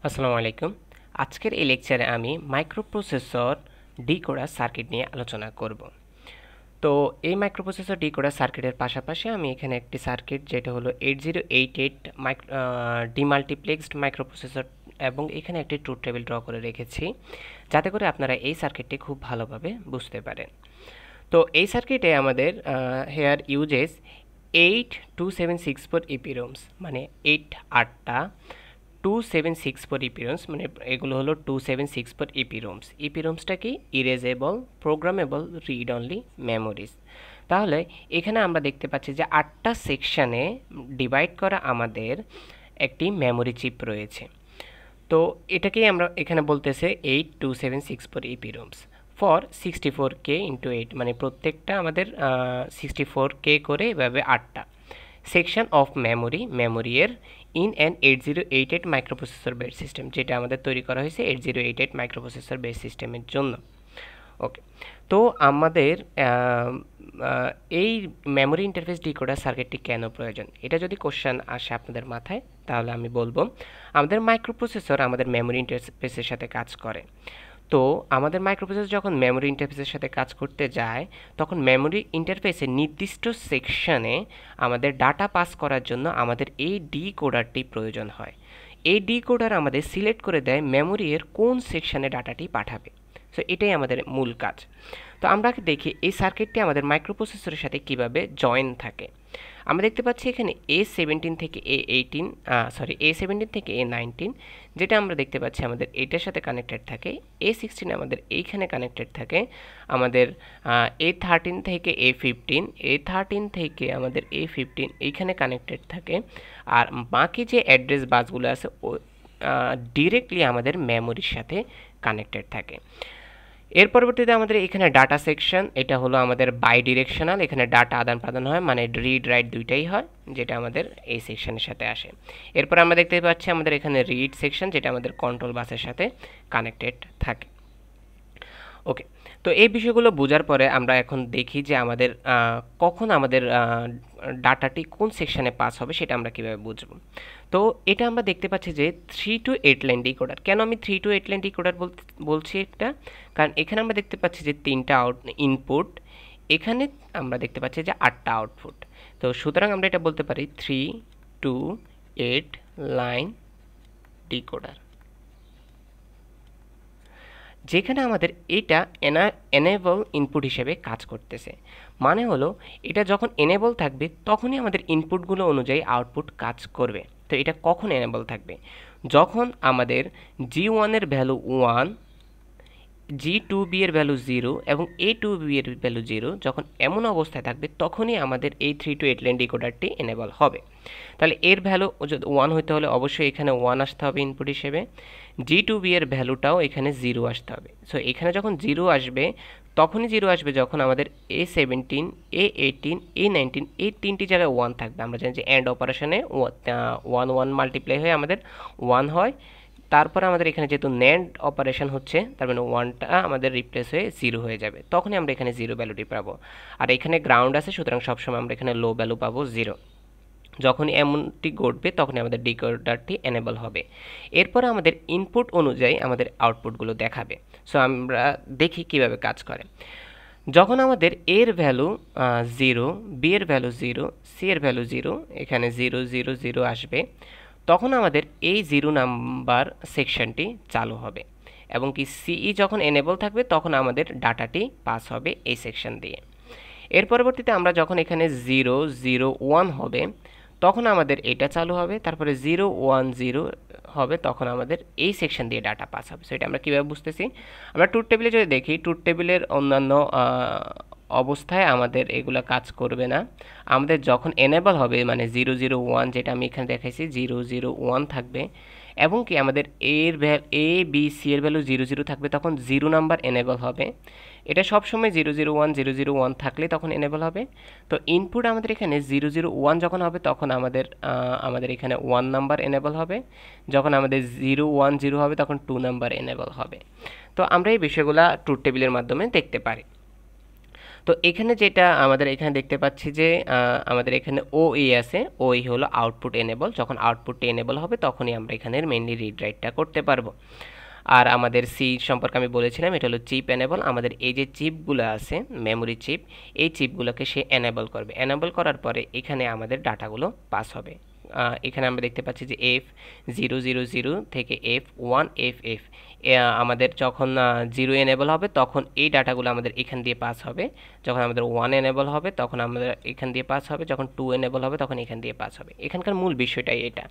আসসালামু আলাইকুম। আজকের এই লেকচারে আমি মাইক্রোপ্রসেসর ডিকোডার সার্কিট নিয়ে আলোচনা করব। তো এই মাইক্রোপ্রসেসর ডিকোডার সার্কিটের পাশাপাশি আমি এখানে একটি সার্কিট যেটা হলো 8088 ডিমাল্টিপ্লেক্সড মাইক্রোপ্রসেসর এবং এখানে একটি ট্রুথ টেবিল ড্র করে রেখেছি যাতে করে আপনারা এই সার্কিটটি খুব ভালোভাবে বুঝতে পারেন। তো এই সার্কিটে আমাদের হেয়ার ইউজেস 8264 ইপিরোমস মানে 8টা 276 ইপিরোমস মানে এগুলো হলো 276 ইপিরোমস। ইপিরোমসটা কি? Erasable programmable read only memories. তাহলে এখানে আমরা দেখতে পাচ্ছি যে 8টা সেকশনে ডিভাইড করা আমাদের একটি মেমোরি চিপ রয়েছে। তো এটাকেই আমরা এখানে বলতেছে 8264 ইপিরোমস ফর 64K ইন্টু 8 মানে প্রত্যেকটা আমাদের 64K করে এভাবে 8টা সেকশন অফ মেমোরি এর in an 8088 microprocessor base system, যেটা আমাদের তৈরি করা হয়েছে 8088 মাইক্রোপ্রসেসর বেস সিস্টেমের জন্য। ওকে, তো আমাদের এই মেমোরি ইন্টারফেস ডিকোডার সার্কিটটি কেন প্রয়োজন, এটা যদি কোশ্চেন আসে আপনাদের মাথায় তাহলে আমি বলবো আমাদের মাইক্রোপ্রসেসর আমাদের মেমোরি ইন্টারফেসের সাথে কাজ করে। তো আমাদের মাইক্রোপ্রসেসর যখন মেমোরি ইন্টারফেসের সাথে কাজ করতে যায় তখন মেমোরি ইন্টারফেসের নির্দিষ্ট সেকশনে আমাদের ডাটা পাস করার জন্য আমাদের এই ডিকোডারটি প্রয়োজন হয়। এই ডিকোডার আমাদের সিলেক্ট করে দেয় মেমোরি এর কোন সেকশনে ডাটাটি পাঠাবে। সো এটাই আমাদের মূল কাজ। তো আমরা দেখি এই সার্কিটটি আমাদের মাইক্রোপ্রসেসরের সাথে কিভাবে জয়েন থাকে। আমরা দেখতে পাচ্ছি এখানে A17 থেকে A18 A17 থেকে A19, যেটা আমরা দেখতে পাচ্ছি আমাদের এটার সাথে কানেক্টেড থাকে। A16 আমাদের এইখানে কানেক্টেড থাকে। আমাদের A13 থেকে A15, A13 থেকে আমাদের A15 এইখানে কানেক্টেড থাকে। আর বাকি যে অ্যাড্রেস বাসগুলো আছে ও ডিরেক্টলি আমাদের মেমোরির সাথে কানেক্টেড থাকে। এর পরবর্তীতে আমাদের এখানে ডাটা সেকশন, এটা হলো আমাদের বাই ডিরেকশনাল, এখানে ডাটা আদান প্রদান হয় মানে রিড রাইট দুইটাই হয়, যেটা আমাদের এই সেকশনের সাথে আসে। এরপর আমরা দেখতে পাচ্ছি আমাদের এখানে রিড সেকশন, যেটা আমাদের কন্ট্রোল বাসের সাথে কানেক্টেড থাকে। ওকে, তো এই বিষয়গুলো বোঝার পরে আমরা এখন দেখি যে আমাদের কখন আমাদের ডাটাটি কোন সেকশনে পাস হবে সেটা আমরা কীভাবে বুঝব। তো এটা আমরা দেখতে পাচ্ছি যে 3 to 8 লাইন ডিকোডার। কেন আমি 3 to 8 লাইন ডিকোডার বলছি এটা, কারণ এখানে আমরা দেখতে পাচ্ছি যে 3টা ইনপুট, এখানে আমরা দেখতে পাচ্ছি যে 8টা আউটপুট। তো সুতরাং আমরা এটা বলতে পারি 3 to 8 লাইন ডিকোডার, যেখানে আমাদের এটা এনেবল ইনপুট হিসেবে কাজ করতেছে। মানে হলো এটা যখন এনেবল থাকবে তখনই আমাদের ইনপুটগুলো অনুযায়ী আউটপুট কাজ করবে। তো এটা কখন এনেবল থাকবে? যখন আমাদের G1 এর ভ্যালু 1, G2B এর ভ্যালু 0 এবং A2B এর ভ্যালু 0 যখন এমন অবস্থায় থাকবে তখনই আমাদের এই 3 to 8 লাইন ডিকোডারটি এনেবল হবে। তাহলে এর ভ্যালু 1 হতে হলে অবশ্যই এখানে 1 আসতে হবে ইনপুট হিসেবে। G2B এর ভ্যালুটাও এখানে 0 আসতে হবে। সো এখানে যখন 0 আসবে তখনই 0 আসবে যখন আমাদের A17, A18, A19 এই তিনটি জায়গায় 1 থাকবে। আমরা জানি যে অ্যান্ড অপারেশনে 1 মাল্টিপ্লাই হয়ে আমাদের 1 হয়। তারপরে আমাদের এখানে যেহেতু NAND অপারেশন হচ্ছে তার মানে 1টা আমাদের রিপ্লেস হয়ে 0 হয়ে যাবে, তখনই আমরা এখানে 0 ভ্যালুটি পাবো। আর এখানে গ্রাউন্ড আছে, সুতরাং সবসময় আমরা এখানে লো ভ্যালু পাবো 0। যখনই এমনটি ঘটবে তখনই আমাদের ডিকোডারটি এনেবল হবে। এরপরে আমাদের ইনপুট অনুযায়ী আমাদের আউটপুটগুলো দেখাবে। সো আমরা দেখি কিভাবে কাজ করে। যখন আমাদের এর ভ্যালু 0, বি এর ভ্যালু 0, সি এর ভ্যালু 0, এখানে 0 0 0 আসবে, তখন আমাদের এই 0 নাম্বার সেকশনটি চালু হবে এবং কি সিই যখন এনেবল থাকবে তখন আমাদের ডাটাটি পাস হবে এই সেকশন দিয়ে। এর পরবর্তীতে আমরা যখন এখানে 0 0 1 হবে তখন আমাদের এটা চালু হবে, তারপরে 0 1 0 হবে, তখন আমাদের এই সেকশন দিয়ে ডাটা পাস হবে। সো এটা আমরা কীভাবে বুঝতেছি, আমরা ট্রুথ টেবিলে যদি দেখি ট্রুথ টেবিলের অন্যান্য অবস্থায় আমাদের এগুলো কাজ করবে না। আমাদের যখন এনেবল হবে মানে 0 0 1, যেটা আমি এখানে দেখাইছি 0 0 1 থাকবে এবং কি আমাদের এ বি সি এর ভ্যালু 0 0 থাকবে, তখন 0 নাম্বার এনেবল হবে। এটা সবসময় 0 0 1 0 0 1 থাকলে তখন এনেবল হবে। তো ইনপুট আমাদের এখানে 0 0 1 যখন হবে তখন আমাদের এখানে 1 নাম্বার এনেবল হবে। যখন আমাদের 0 1 0 হবে তখন 2 নাম্বার এনেবল হবে। তো আমরা এই বিষয়গুলো ট্রুথ টেবিলের মাধ্যমে দেখতে পারি। তো এখানে যেটা আমাদের এখানে দেখতে পাচ্ছি যে আমাদের এখানে ওই আছে, ওই হলো আউটপুট এনেবল। যখন আউটপুট এনেবল হবে তখনই আমরা এখানের মেইনলি রিড রাইটটা করতে পারবো। আর আমাদের সি সম্পর্কে আমি বলেছিলাম এটা হলো চিপ এনেবল। আমাদের এই যে চিপগুলো আছে মেমোরি চিপ, এই চিপগুলোকে সে এনেবল করবে। এনেবল করার পরে এখানে আমাদের ডাটাগুলো পাস হবে। এখানে আমরা দেখতে পাচ্ছি যে F000 থেকে F1FF আমাদের যখন 0 এনেবল হবে তখন এই ডাটাগুলো আমাদের এখান দিয়ে পাস হবে। যখন আমাদের 1 এনেবল হবে তখন আমাদের এখান দিয়ে পাস হবে। যখন 2 এনেবল হবে তখন এখান দিয়ে পাস হবে। এখানকার মূল বিষয়টাই এটা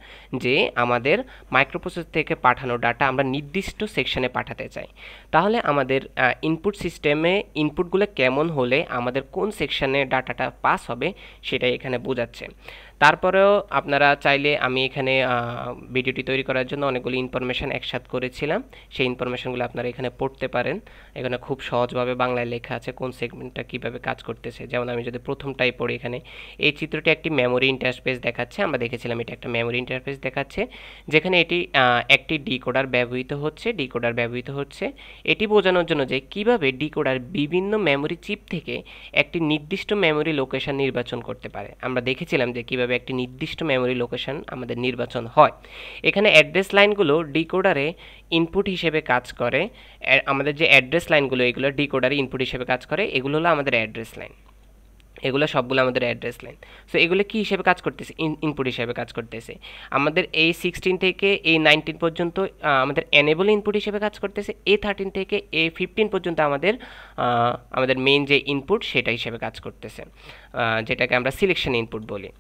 যে আমাদের মাইক্রোপ্রসেসর থেকে পাঠানো ডাটা আমরা নির্দিষ্ট সেকশনে পাঠাতে চাই। তাহলে আমাদের ইনপুট সিস্টেমে ইনপুটগুলো কেমন হলে আমাদের কোন সেকশনে ডাটাটা পাস হবে সেটাই এখানে বোঝাচ্ছে। তারপরেও আপনারা চাইলে আমি এখানে ভিডিওটি তৈরি করার জন্য অনেকগুলো ইনফরমেশান একসাথে করেছিলাম, সেই ইনফরমেশানগুলো আপনারা এখানে পড়তে পারেন। এখানে খুব সহজভাবে বাংলায় লেখা আছে কোন সেগমেন্টটা কীভাবে কাজ করতেছে। যেমন আমি যদি প্রথমটাই পড়ি, এখানে এই চিত্রটি একটি মেমোরি ইন্টারফেস দেখাচ্ছে। আমরা দেখেছিলাম এটা একটা মেমোরি ইন্টারফেস দেখাচ্ছে, যেখানে এটি একটি ডিকোডার ব্যবহৃত হচ্ছে। এটি বোঝানোর জন্য যে কিভাবে ডিকোডার বিভিন্ন মেমোরি চিপ থেকে একটি নির্দিষ্ট মেমোরি লোকেশন নির্বাচন করতে পারে। আমরা দেখেছিলাম যে কিভাবে একটি নির্দিষ্ট মেমোরি লোকেশন আমাদের নির্বাচন হয়। এখানে অ্যাড্রেস লাইনগুলো ডিকোডারে ইনপুট হিসেবে কাজ করে। আমাদের যে অ্যাড্রেস লাইনগুলো এগুলো ডিকোডারে ইনপুট হিসেবে কাজ করে, এগুলো হলো আমাদের অ্যাড্রেস লাইন। এগুলো সবগুলো আমাদের অ্যাড্রেস লাইন। সো এগুলো কী হিসেবে কাজ করতেছে? ইনপুট হিসেবে কাজ করতেছে। আমাদের এই 16 থেকে এই 19 পর্যন্ত আমাদের এনেবল ইনপুট হিসেবে কাজ করতেছে। A13 থেকে A15 পর্যন্ত আমাদের মেইন যে ইনপুট সেটা হিসেবে কাজ করতেছে, যেটাকে আমরা সিলেকশন ইনপুট বলি।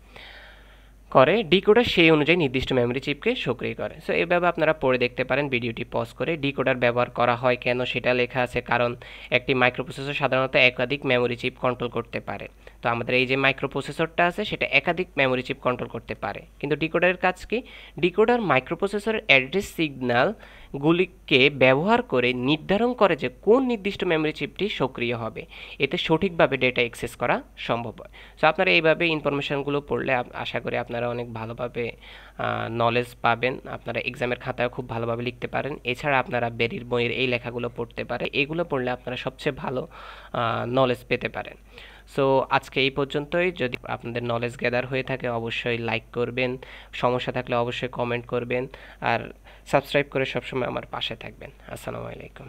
করে ডিকোডার সেই অনুযায়ী নির্দিষ্ট মেমোরি চিপকে সক্রিয় করে। সো এভাবে আপনারা পড়ে দেখতে পারেন, ভিডিওটি পজ করে। ডিকোডার ব্যবহার করা হয় কেন সেটা লেখা আছে, কারণ একটি মাইক্রোপ্রসেসর সাধারণত একাধিক মেমোরি চিপ কন্ট্রোল করতে পারে। তো আমাদের এই যে মাইক্রোপ্রসেসরটা আছে সেটা একাধিক মেমোরি চিপ কন্ট্রোল করতে পারে, কিন্তু ডিকোডারের কাজ কি? ডিকোডার মাইক্রোপ্রসেসরের অ্যাড্রেস সিগন্যালগুলিকে ব্যবহার করে নির্ধারণ করে যে কোন নির্দিষ্ট মেমোরি চিপটি সক্রিয় হবে, এতে সঠিকভাবে ডেটা অ্যাক্সেস করা সম্ভব হয়। সো আপনারা এইভাবে ইনফরমেশনগুলো পড়লে আশা করি আপনারা অনেক ভালোভাবে নলেজ পাবেন। আপনারা এক্সামের খাতায় খুব ভালোভাবে লিখতে পারেন। এছাড়া আপনারা বেরির বইয়ের এই লেখাগুলো পড়তে পারেন। এগুলো পড়লে আপনারা সবচেয়ে ভালো নলেজ পেতে পারেন। সো আজকে এই পর্যন্তই। যদি আপনাদের নলেজ গ্যাদার হয়ে থাকে অবশ্যই লাইক করবেন, সমস্যা থাকলে অবশ্যই কমেন্ট করবেন, আর সাবস্ক্রাইব করে সবসময় আমার পাশে থাকবেন। আসসালামু আলাইকুম।